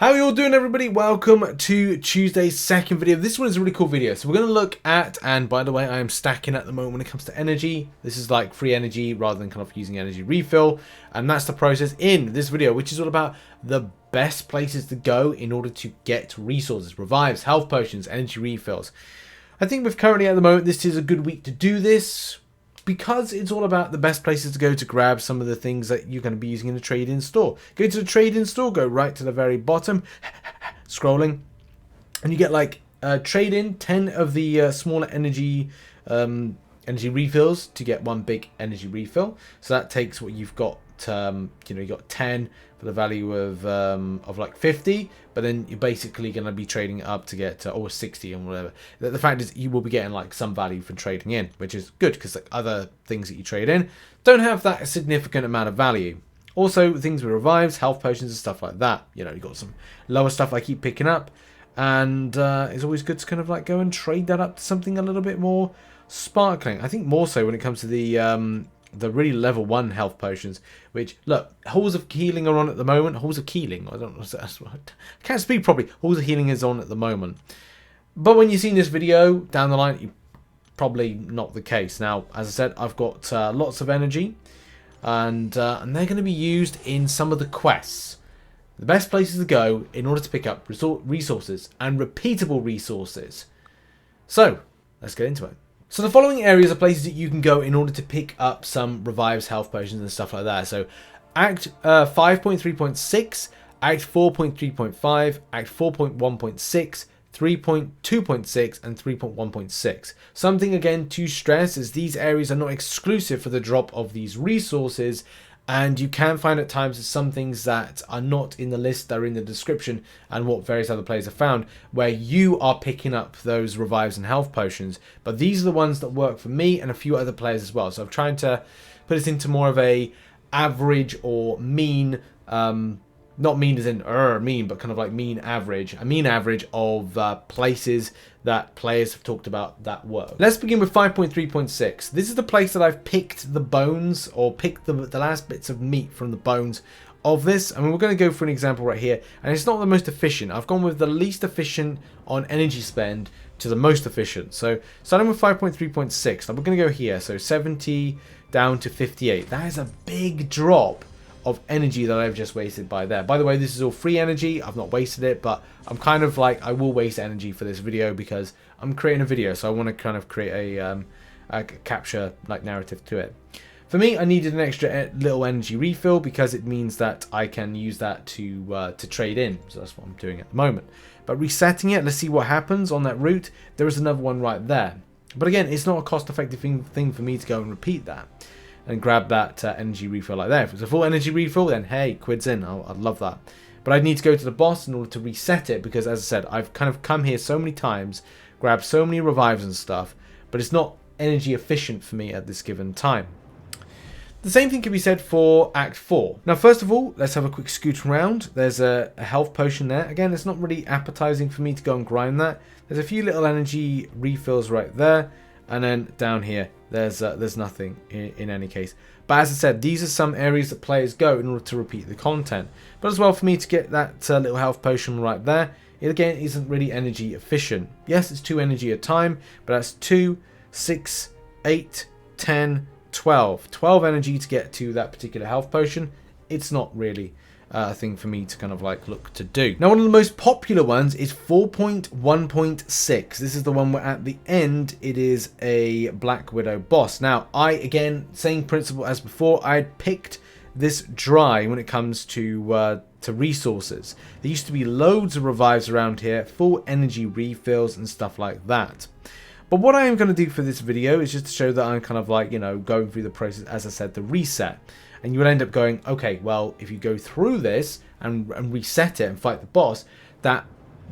How are you all doing, everybody? Welcome to Tuesday's second video. This one is a really cool video. So we're going to look at, and by the way, I am stacking at the moment when it comes to energy. This is like free energy rather than kind of using energy refill. And that's the process in this video, which is all about the best places to go in order to get resources, revives, health potions, energy refills. I think with currently at the moment, this is a good week to do this, because it's all about the best places to go to grab some of the things that you're going to be using in the trade-in store. Go to the trade-in store, go right to the very bottom, scrolling, and you get like trade-in 10 of the smaller energy refills to get one big energy refill. So that takes what you've got. You got 10 for the value of like 50, but then you're basically going to be trading it up to get or 60 and whatever. The fact is you will be getting like some value from trading in, which is good, because like other things that you trade in don't have that significant amount of value. Also things with revives, health potions and stuff like that, you got some lower stuff I keep picking up, and it's always good to kind of like go and trade that up to something a little bit more sparkling. I think more so when it comes to the really level 1 health potions, which, look, halls of healing are on at the moment. Halls of healing, I don't know if that's right. I can't speak properly. Halls of healing is on at the moment. But when you've seen this video down the line, probably not the case. Now, as I said, I've got lots of energy, and they're going to be used in some of the quests. The best places to go in order to pick up resources and repeatable resources. So, let's get into it. So the following areas are places that you can go in order to pick up some revives, health potions and stuff like that. So Act 5.3.6, Act 4.3.5, Act 4.1.6, 3.2.6 and 3.1.6. Something again to stress is these areas are not exclusive for the drop of these resources, and you can find at times that some things that are not in the list are in the description and what various other players have found, where you are picking up those revives and health potions. But these are the ones that work for me and a few other players as well. So I'm trying to put it into more of a average or mean, not mean as in mean, but kind of like mean average, a mean average of places that players have talked about that work. Let's begin with 5.3.6. This is the place that I've picked the bones, or picked the last bits of meat from the bones of this. I mean, we're going to go for an example right here, and it's not the most efficient. I've gone with the least efficient on energy spend to the most efficient. So starting with 5.3.6, we're going to go here. So 70 down to 58. That is a big drop of energy that I've just wasted by there. By the way, this is all free energy. I've not wasted it, but I'm kind of like, I will waste energy for this video because I'm creating a video, so I want to kind of create a capture like narrative to it. For me, I needed an extra little energy refill because it means that I can use that to trade in. So that's what I'm doing at the moment. But resetting it, let's see what happens on that route. There is another one right there. But again, it's not a cost-effective thing for me to go and repeat that and grab that energy refill like that. If it's a full energy refill, then hey, quids in. I'd love that. But I'd need to go to the boss in order to reset it, because as I said, I've kind of come here so many times, grabbed so many revives and stuff, but it's not energy efficient for me at this given time. The same thing can be said for Act 4. Now, first of all, let's have a quick scoot around. There's a health potion there. Again, it's not really appetizing for me to go and grind that. There's a few little energy refills right there. And then down here, there's nothing in any case. But as I said, these are some areas that players go in order to repeat the content. But as well, for me to get that little health potion right there, it again isn't really energy efficient. Yes, it's 2 energy a time, but that's 2, 6, 8, 10, 12. 12 energy to get to that particular health potion. It's not really a thing for me to kind of like look to do. Now, one of the most popular ones is 4.1.6. This is the one where at the end it is a Black Widow boss. Now, again, same principle as before, I had picked this dry when it comes to resources. There used to be loads of revives around here, full energy refills and stuff like that. But what I am going to do for this video is just to show that I'm kind of like, going through the process, as I said, the reset. And you will end up going, okay, well, if you go through this and reset it and fight the boss, that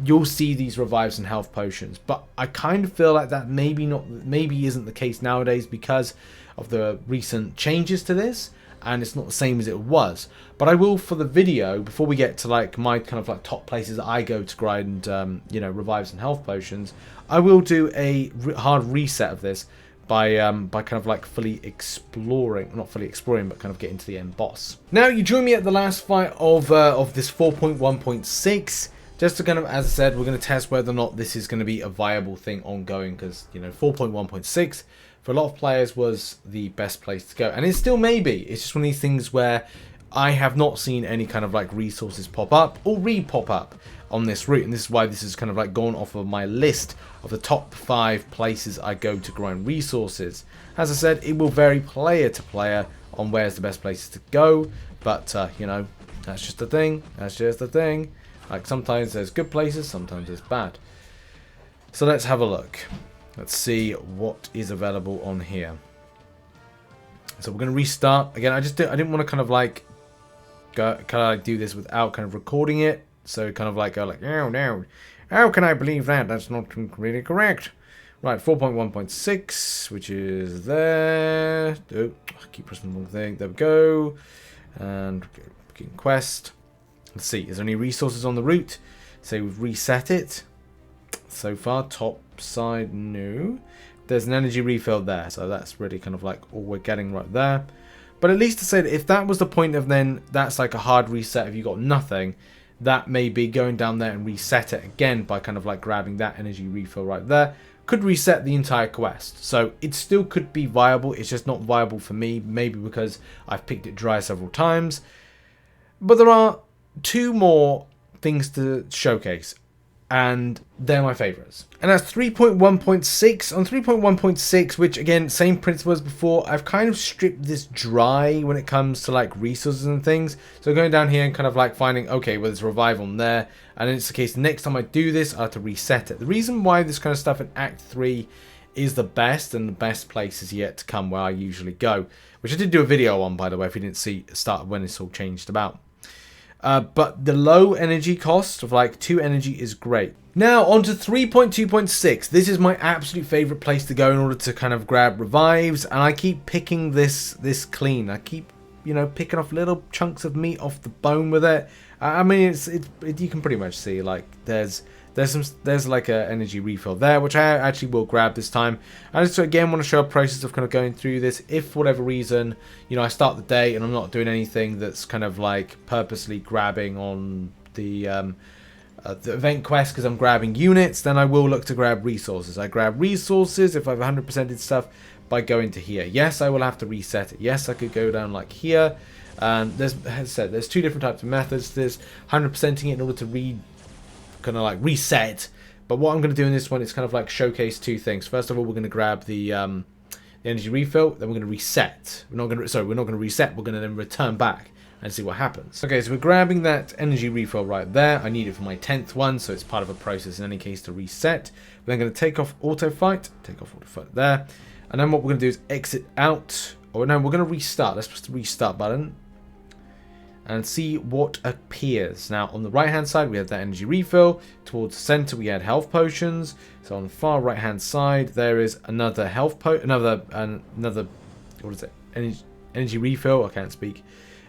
you'll see these revives and health potions. But I kind of feel like that maybe isn't the case nowadays because of the recent changes to this, and it's not the same as it was. But I will, for the video, before we get to like my kind of like top places that I go to grind, revives and health potions, I will do a hard reset of this. by kind of like fully exploring, not fully exploring, but kind of getting to the end boss. Now you join me at the last fight of this 4.1.6. Just to kind of, as I said, we're going to test whether or not this is going to be a viable thing ongoing, because, you know, 4.1.6 for a lot of players was the best place to go. And it still may be. It's just one of these things where I have not seen any kind of like resources pop up or re-pop up on this route. And this is why this is kind of like gone off of my list of the top 5 places I go to grind resources. As I said, it will vary player to player on where's the best places to go. But, you know, that's just the thing. That's just the thing. Like, sometimes there's good places, sometimes there's bad. So let's have a look. Let's see what is available on here. So we're going to restart. Again, I didn't want to kind of like do this without kind of recording it. So kind of like go like, oh no, how can I believe that? That's not really correct. Right, 4.1.6, which is there. Oh, I keep pressing the wrong thing. There we go. And begin quest. Let's see, is there any resources on the route? Say we've reset it. So far, top side, no. There's an energy refill there, so that's really kind of like all we're getting right there. But at least to say that if that was the point of then, that's like a hard reset if you got nothing, that may be going down there and reset it again by kind of like grabbing that energy refill right there. Could reset the entire quest. So it still could be viable, it's just not viable for me, maybe because I've picked it dry several times. But there are 2 more things to showcase, and they're my favorites. And that's 3.1.6. On 3.1.6, which again, same principle as before, I've kind of stripped this dry when it comes to like resources and things. So going down here and kind of like finding, okay, well, there's a revive on there, and it's the case the next time I do this, I have to reset it. The reason why this kind of stuff in Act 3 is the best, and the best place is yet to come where I usually go, which I did do a video on, by the way, if you didn't see start when it's all changed about. But the low energy cost of like 2 energy is great. Now on to 3.2.6. This is my absolute favorite place to go in order to kind of grab revives, and I keep picking this clean. I keep, you know, picking off little chunks of meat off the bone with it. I mean, you can pretty much see like there's like a energy refill there, which I actually will grab this time. I just again want to show a process of kind of going through this. If for whatever reason, you know, I start the day and I'm not doing anything that's kind of like purposely grabbing on the event quest because I'm grabbing units, then I will look to grab resources. I grab resources if I've 100%ed stuff by going to here. Yes, I will have to reset it. Yes, I could go down like here. There's, as I said, there's 2 different types of methods. There's 100%ing it in order to kind of like reset, but what I'm going to do in this one is kind of like showcase 2 things. First of all, we're going to grab the energy refill, then we're going to reset. We're not going to reset, we're going to then return back and see what happens. Okay, so we're grabbing that energy refill right there. I need it for my 10th one, so it's part of a process in any case to reset. We're then going to take off auto fight there, and then what we're going to do is exit out, or no, we're going to restart. Let's press the restart button and see what appears. Now on the right hand side we have that energy refill. Towards the center we had health potions. So on the far right hand side there is another another what is it, energy refill. I can't speak.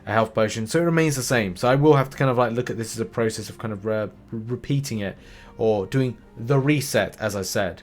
A health potion. So it remains the same. So I will have to kind of like look at this as a process of kind of repeating it or doing the reset, as I said.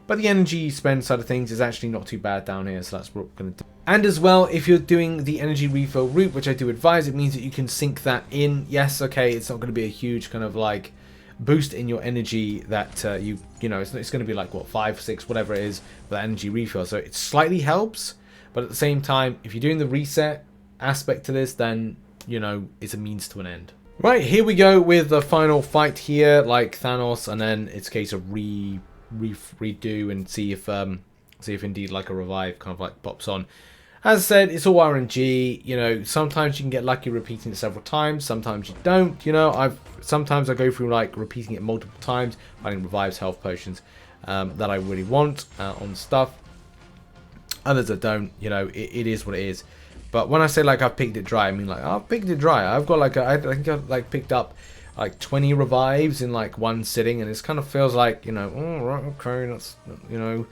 But the energy spend side of things is actually not too bad down here, so that's what we're going to do. And as well, if you're doing the energy refill route, which I do advise, it means that you can sync that in. Yes, okay, it's not going to be a huge kind of like boost in your energy that you know, it's going to be like what, 5, 6, whatever it is, for that energy refill. So it slightly helps, but at the same time, if you're doing the reset aspect to this, then, you know, it's a means to an end. Right, here we go with the final fight here, like Thanos, and then it's a case of redo and see if indeed like a revive kind of like pops on. As I said, it's all RNG. You know, sometimes you can get lucky repeating it several times, sometimes you don't. You know, sometimes I go through like repeating it multiple times, finding revives, health potions that I really want on stuff. Others I don't. You know, it is what it is. But when I say like I've picked it dry, I mean like I've picked it dry. I've got like I think I've like picked up like 20 revives in like one sitting, and it kind of feels like, you know, oh right, okay, that's, you know,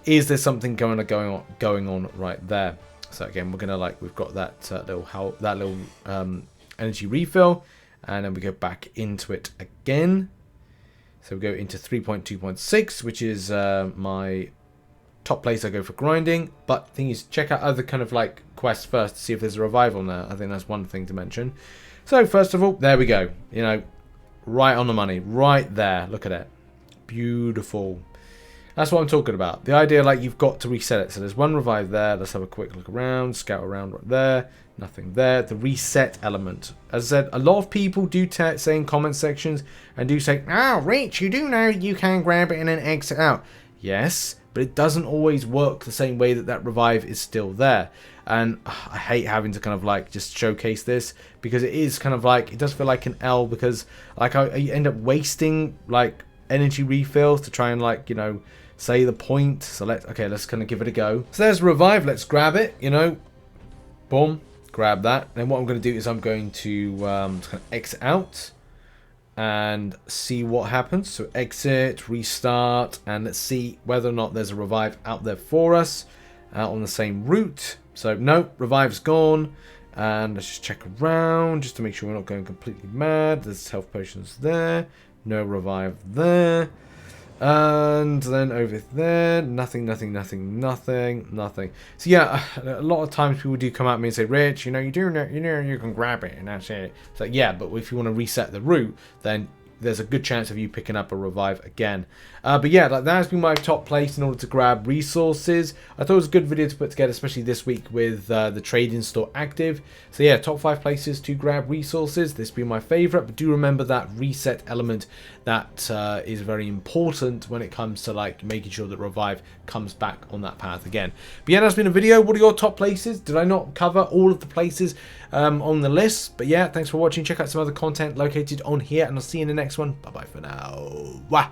is there something going on right there? So again, we're gonna like, we've got that little energy refill, and then we go back into it again. So we go into 3.2.6, which is my top place I go for grinding. But the thing is, check out other kind of like quests first to see if there's a revive on there. I think that's one thing to mention. So first of all, there we go. You know, right on the money, right there. Look at it, beautiful. That's what I'm talking about. The idea, like, you've got to reset it. So there's one revive there. Let's have a quick look around, scout around right there. Nothing there. The reset element. As I said, a lot of people do say in comment sections and do say, "Oh, Rich, you do know you can grab it and then exit out." Yes, but it doesn't always work the same way that that revive is still there. And I hate having to kind of like just showcase this, because it is kind of like, it does feel like an L, because like I end up wasting like energy refills to try and, like, you know, say the point. So let's kind of give it a go. So there's revive. Let's grab it, you know, boom, grab that. Then what I'm going to do is I'm going to kind of exit out and see what happens. So exit, restart, and let's see whether or not there's a revive out there for us out on the same route. So no, revive's gone. And let's just check around just to make sure we're not going completely mad. There's health potions there, no revive there. And then over there, nothing. So yeah, a lot of times people do come at me and say, "Rich, you know, you can grab it," and that's it. It's like, yeah, but if you want to reset the route, then there's a good chance of you picking up a revive again. But yeah, like, that has been my top place in order to grab resources. I thought it was a good video to put together, especially this week with the trading store active. So yeah, top 5 places to grab resources. This being my favorite, but do remember that reset element that is very important when it comes to like making sure that revive comes back on that path again. But yeah, that's been a video. What are your top places? Did I not cover all of the places on the list? But yeah, thanks for watching. Check out some other content located on here, and I'll see you in the next one. Bye bye for now. Wah.